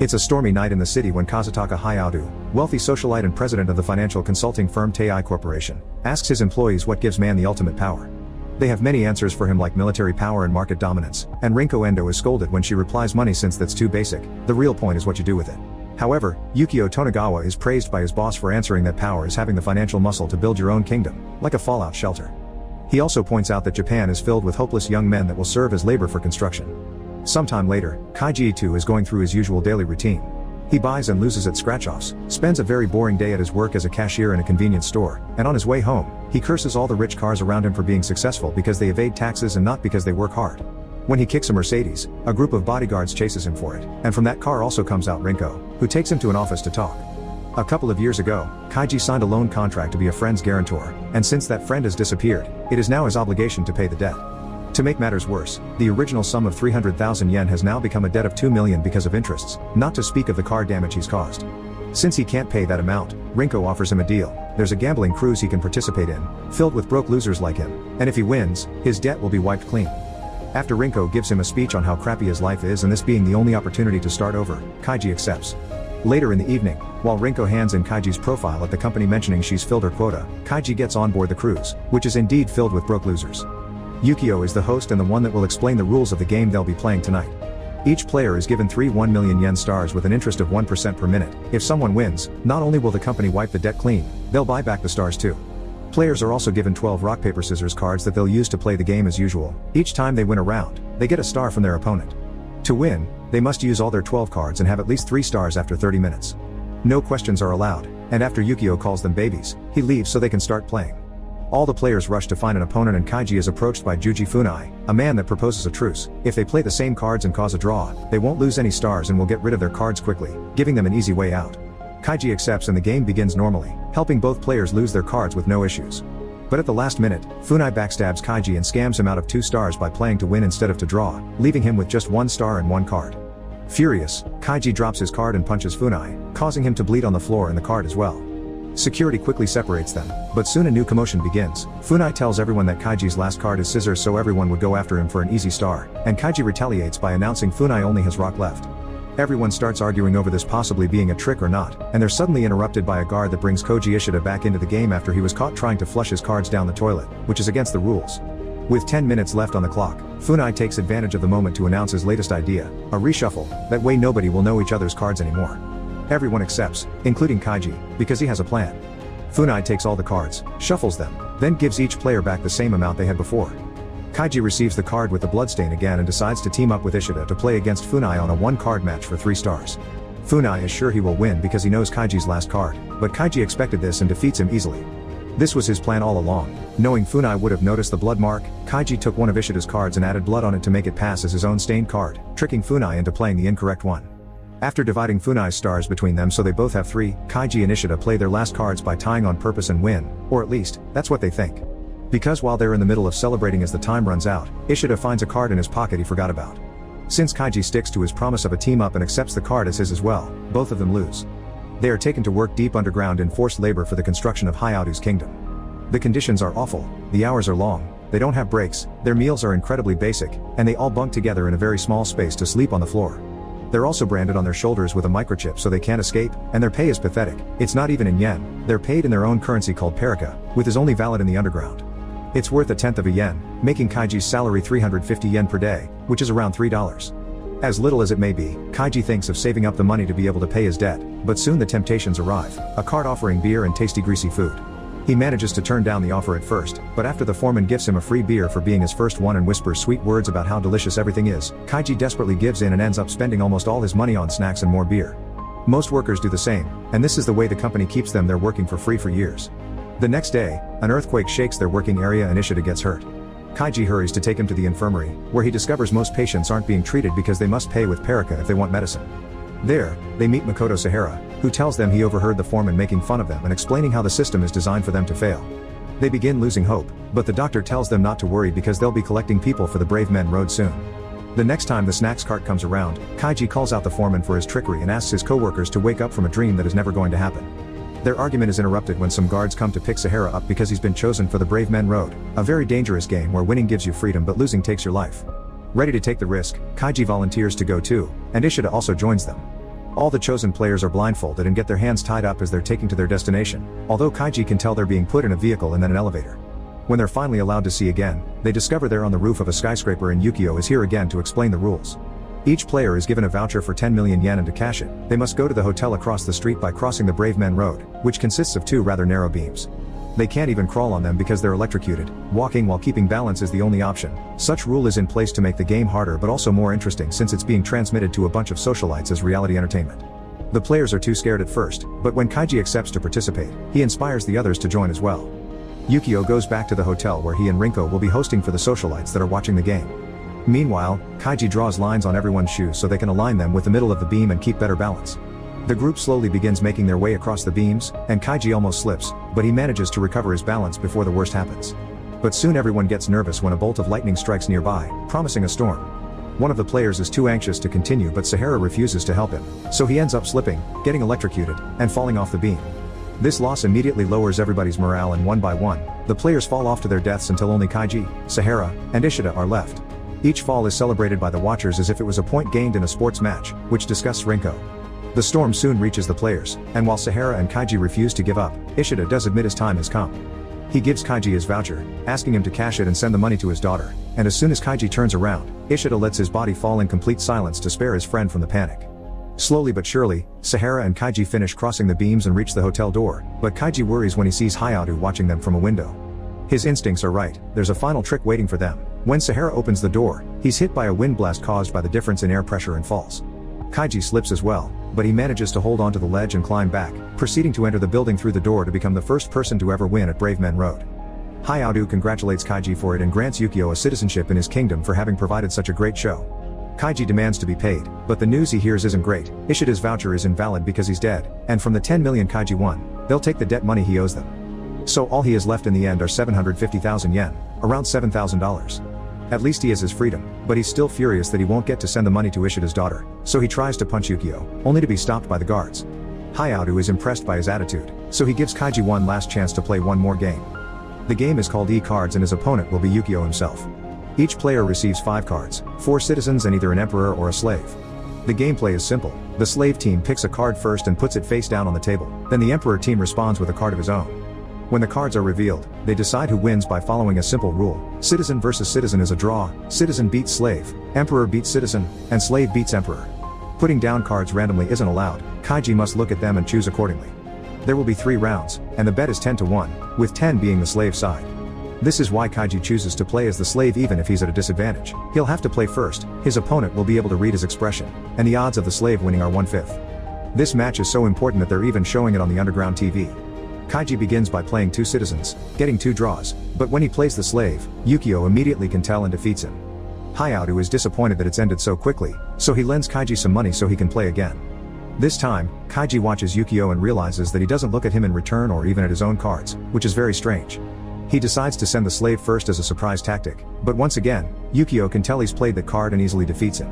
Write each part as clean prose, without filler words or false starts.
It's a stormy night in the city when Kazutaka Hayao, wealthy socialite and president of the financial consulting firm Tei Corporation, asks his employees what gives man the ultimate power. They have many answers for him like military power and market dominance, and Rinko Endo is scolded when she replies money since that's too basic, the real point is what you do with it. However, Yukio Tonegawa is praised by his boss for answering that power is having the financial muscle to build your own kingdom, like a fallout shelter. He also points out that Japan is filled with hopeless young men that will serve as labor for construction. Sometime later, Kaiji Ito is going through his usual daily routine. He buys and loses at scratch-offs, spends a very boring day at his work as a cashier in a convenience store, and on his way home, he curses all the rich cars around him for being successful because they evade taxes and not because they work hard. When he kicks a Mercedes, a group of bodyguards chases him for it, and from that car also comes out Rinko, who takes him to an office to talk. A couple of years ago, Kaiji signed a loan contract to be a friend's guarantor, and since that friend has disappeared, it is now his obligation to pay the debt. To make matters worse, the original sum of 300,000 yen has now become a debt of 2 million because of interests, not to speak of the car damage he's caused. Since he can't pay that amount, Rinko offers him a deal. There's a gambling cruise he can participate in, filled with broke losers like him, and if he wins, his debt will be wiped clean. After Rinko gives him a speech on how crappy his life is and this being the only opportunity to start over, Kaiji accepts. Later in the evening, while Rinko hands in Kaiji's profile at the company mentioning she's filled her quota, Kaiji gets on board the cruise, which is indeed filled with broke losers. Yukio is the host and the one that will explain the rules of the game they'll be playing tonight. Each player is given 3 1 million yen stars with an interest of 1% per minute. If someone wins, not only will the company wipe the debt clean, they'll buy back the stars too. Players are also given 12 rock paper scissors cards that they'll use to play the game as usual. Each time they win a round, they get a star from their opponent. To win, they must use all their 12 cards and have at least 3 stars after 30 minutes. No questions are allowed, and after Yukio calls them babies, he leaves so they can start playing. All the players rush to find an opponent and Kaiji is approached by Juji Funai, a man that proposes a truce. If they play the same cards and cause a draw, they won't lose any stars and will get rid of their cards quickly, giving them an easy way out. Kaiji accepts and the game begins normally, helping both players lose their cards with no issues. But at the last minute, Funai backstabs Kaiji and scams him out of 2 stars by playing to win instead of to draw, leaving him with just 1 star and 1 card. Furious, Kaiji drops his card and punches Funai, causing him to bleed on the floor and the card as well. Security quickly separates them, but soon a new commotion begins. Funai tells everyone that Kaiji's last card is scissors so everyone would go after him for an easy star, and Kaiji retaliates by announcing Funai only has rock left. Everyone starts arguing over this possibly being a trick or not, and they're suddenly interrupted by a guard that brings Koji Ishida back into the game after he was caught trying to flush his cards down the toilet, which is against the rules. With 10 minutes left on the clock, Funai takes advantage of the moment to announce his latest idea, a reshuffle, that way nobody will know each other's cards anymore. Everyone accepts, including Kaiji, because he has a plan. Funai takes all the cards, shuffles them, then gives each player back the same amount they had before. Kaiji receives the card with the bloodstain again and decides to team up with Ishida to play against Funai on a 1-card match for 3 stars. Funai is sure he will win because he knows Kaiji's last card, but Kaiji expected this and defeats him easily. This was his plan all along. Knowing Funai would have noticed the blood mark, Kaiji took one of Ishida's cards and added blood on it to make it pass as his own stained card, tricking Funai into playing the incorrect one. After dividing Funai's stars between them so they both have 3, Kaiji and Ishida play their last cards by tying on purpose and win, or at least, that's what they think. Because while they're in the middle of celebrating as the time runs out, Ishida finds a card in his pocket he forgot about. Since Kaiji sticks to his promise of a team-up and accepts the card as his as well, both of them lose. They are taken to work deep underground in forced labor for the construction of Hayao's kingdom. The conditions are awful, the hours are long, they don't have breaks, their meals are incredibly basic, and they all bunk together in a very small space to sleep on the floor. They're also branded on their shoulders with a microchip so they can't escape, and their pay is pathetic. It's not even in yen, they're paid in their own currency called perika, which is only valid in the underground. It's worth 1/10 of a yen, making Kaiji's salary 350 yen per day, which is around $3. As little as it may be, Kaiji thinks of saving up the money to be able to pay his debt, but soon the temptations arrive, a card offering beer and tasty greasy food. He manages to turn down the offer at first, but after the foreman gives him a free beer for being his first one and whispers sweet words about how delicious everything is, Kaiji desperately gives in and ends up spending almost all his money on snacks and more beer. Most workers do the same, and this is the way the company keeps them there working for free for years. The next day, an earthquake shakes their working area and Ishida gets hurt. Kaiji hurries to take him to the infirmary, where he discovers most patients aren't being treated because they must pay with perika if they want medicine. There, they meet Makoto Sahara, who tells them he overheard the foreman making fun of them and explaining how the system is designed for them to fail. They begin losing hope, but the doctor tells them not to worry because they'll be collecting people for the Brave Men Road soon. The next time the snacks cart comes around, Kaiji calls out the foreman for his trickery and asks his co-workers to wake up from a dream that is never going to happen. Their argument is interrupted when some guards come to pick Sahara up because he's been chosen for the Brave Men Road, a very dangerous game where winning gives you freedom but losing takes your life. Ready to take the risk, Kaiji volunteers to go too, and Ishida also joins them. All the chosen players are blindfolded and get their hands tied up as they're taken to their destination, although Kaiji can tell they're being put in a vehicle and then an elevator. When they're finally allowed to see again, they discover they're on the roof of a skyscraper and Yukio is here again to explain the rules. Each player is given a voucher for 10 million yen, and to cash it, they must go to the hotel across the street by crossing the Brave Men Road, which consists of two rather narrow beams. They can't even crawl on them because they're electrocuted. Walking while keeping balance is the only option. Such rule is in place to make the game harder but also more interesting, since it's being transmitted to a bunch of socialites as reality entertainment. The players are too scared at first, but when Kaiji accepts to participate, he inspires the others to join as well. Yukio goes back to the hotel where he and Rinko will be hosting for the socialites that are watching the game. Meanwhile, Kaiji draws lines on everyone's shoes so they can align them with the middle of the beam and keep better balance. The group slowly begins making their way across the beams, and Kaiji almost slips, but he manages to recover his balance before the worst happens. But soon everyone gets nervous when a bolt of lightning strikes nearby, promising a storm. One of the players is too anxious to continue, but Sahara refuses to help him, so he ends up slipping, getting electrocuted, and falling off the beam. This loss immediately lowers everybody's morale, and one by one, the players fall off to their deaths until only Kaiji, Sahara, and Ishida are left. Each fall is celebrated by the watchers as if it was a point gained in a sports match, which disgusts Rinko. The storm soon reaches the players, and while Sahara and Kaiji refuse to give up, Ishida does admit his time has come. He gives Kaiji his voucher, asking him to cash it and send the money to his daughter, and as soon as Kaiji turns around, Ishida lets his body fall in complete silence to spare his friend from the panic. Slowly but surely, Sahara and Kaiji finish crossing the beams and reach the hotel door, but Kaiji worries when he sees Hayato watching them from a window. His instincts are right, there's a final trick waiting for them. When Sahara opens the door, he's hit by a wind blast caused by the difference in air pressure and falls. Kaiji slips as well, but he manages to hold onto the ledge and climb back, proceeding to enter the building through the door to become the first person to ever win at Brave Men Road. Hayato congratulates Kaiji for it and grants Yukio a citizenship in his kingdom for having provided such a great show. Kaiji demands to be paid, but the news he hears isn't great. Ishida's voucher is invalid because he's dead, and from the 10 million Kaiji won, they'll take the debt money he owes them. So all he has left in the end are 750,000 yen, around $7,000. At least he has his freedom, but he's still furious that he won't get to send the money to Ishida's daughter, so he tries to punch Yukio, only to be stopped by the guards. Hayato is impressed by his attitude, so he gives Kaiji one last chance to play one more game. The game is called E-Cards and his opponent will be Yukio himself. Each player receives 5 cards, 4 citizens and either an emperor or a slave. The gameplay is simple. The slave team picks a card first and puts it face down on the table, then the emperor team responds with a card of his own. When the cards are revealed, they decide who wins by following a simple rule. Citizen versus citizen is a draw, citizen beats slave, emperor beats citizen, and slave beats emperor. Putting down cards randomly isn't allowed, Kaiji must look at them and choose accordingly. There will be 3 rounds, and the bet is 10-1, with 10 being the slave side. This is why Kaiji chooses to play as the slave even if he's at a disadvantage. He'll have to play first, his opponent will be able to read his expression, and the odds of the slave winning are 1/5. This match is so important that they're even showing it on the underground TV. Kaiji begins by playing 2 citizens, getting 2 draws, but when he plays the slave, Yukio immediately can tell and defeats him. Hayato is disappointed that it's ended so quickly, so he lends Kaiji some money so he can play again. This time, Kaiji watches Yukio and realizes that he doesn't look at him in return or even at his own cards, which is very strange. He decides to send the slave first as a surprise tactic, but once again, Yukio can tell he's played the card and easily defeats him.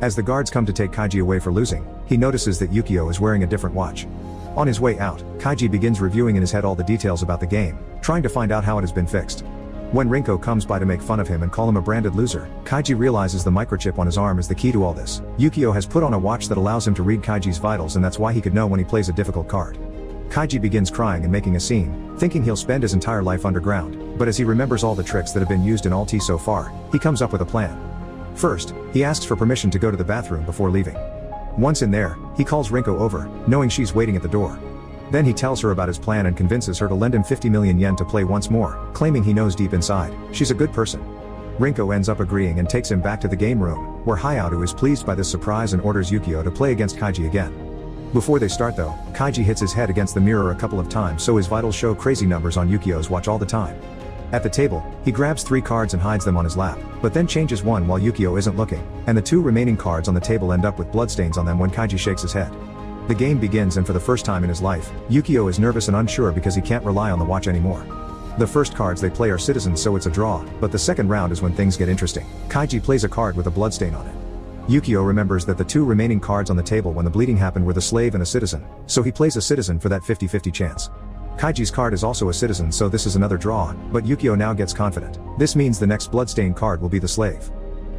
As the guards come to take Kaiji away for losing, he notices that Yukio is wearing a different watch. On his way out, Kaiji begins reviewing in his head all the details about the game, trying to find out how it has been fixed. When Rinko comes by to make fun of him and call him a branded loser, Kaiji realizes the microchip on his arm is the key to all this. Yukio has put on a watch that allows him to read Kaiji's vitals, and that's why he could know when he plays a difficult card. Kaiji begins crying and making a scene, thinking he'll spend his entire life underground, but as he remembers all the tricks that have been used in Alt so far, he comes up with a plan. First, he asks for permission to go to the bathroom before leaving. Once in there, he calls Rinko over, knowing she's waiting at the door. Then he tells her about his plan and convinces her to lend him 50 million yen to play once more, claiming he knows deep inside, she's a good person. Rinko ends up agreeing and takes him back to the game room, where Hayato is pleased by this surprise and orders Yukio to play against Kaiji again. Before they start though, Kaiji hits his head against the mirror a couple of times so his vitals show crazy numbers on Yukio's watch all the time. At the table, he grabs 3 cards and hides them on his lap, but then changes one while Yukio isn't looking, and the 2 remaining cards on the table end up with bloodstains on them when Kaiji shakes his head. The game begins, and for the first time in his life, Yukio is nervous and unsure because he can't rely on the watch anymore. The first cards they play are citizens, so it's a draw, but the second round is when things get interesting. Kaiji plays a card with a bloodstain on it. Yukio remembers that the 2 remaining cards on the table when the bleeding happened were the slave and a citizen, so he plays a citizen for that 50-50 chance. Kaiji's card is also a citizen, so this is another draw, but Yukio now gets confident. This means the next bloodstain card will be the slave.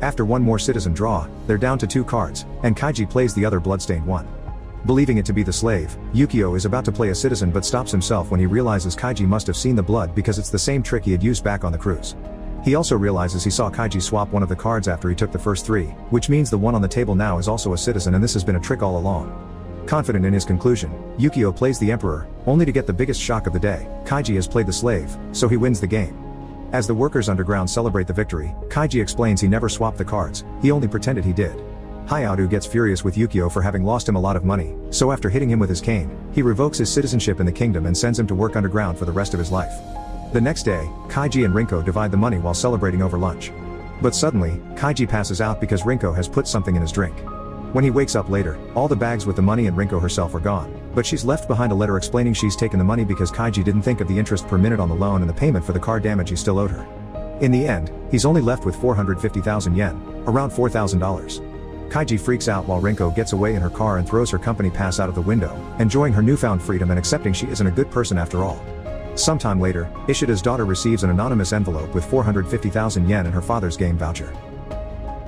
After one more citizen draw, they're down to 2 cards, and Kaiji plays the other bloodstained one. Believing it to be the slave, Yukio is about to play a citizen but stops himself when he realizes Kaiji must have seen the blood because it's the same trick he had used back on the cruise. He also realizes he saw Kaiji swap one of the cards after he took the first 3, which means the one on the table now is also a citizen and this has been a trick all along. Confident in his conclusion, Yukio plays the emperor, only to get the biggest shock of the day. Kaiji has played the slave, so he wins the game. As the workers underground celebrate the victory, Kaiji explains he never swapped the cards, he only pretended he did. Hayato gets furious with Yukio for having lost him a lot of money, so after hitting him with his cane, he revokes his citizenship in the kingdom and sends him to work underground for the rest of his life. The next day, Kaiji and Rinko divide the money while celebrating over lunch. But suddenly, Kaiji passes out because Rinko has put something in his drink. When he wakes up later, all the bags with the money and Rinko herself are gone, but she's left behind a letter explaining she's taken the money because Kaiji didn't think of the interest per minute on the loan and the payment for the car damage he still owed her. In the end, he's only left with 450,000 yen, around $4,000. Kaiji freaks out while Rinko gets away in her car and throws her company pass out of the window, enjoying her newfound freedom and accepting she isn't a good person after all. Sometime later, Ishida's daughter receives an anonymous envelope with 450,000 yen and her father's game voucher.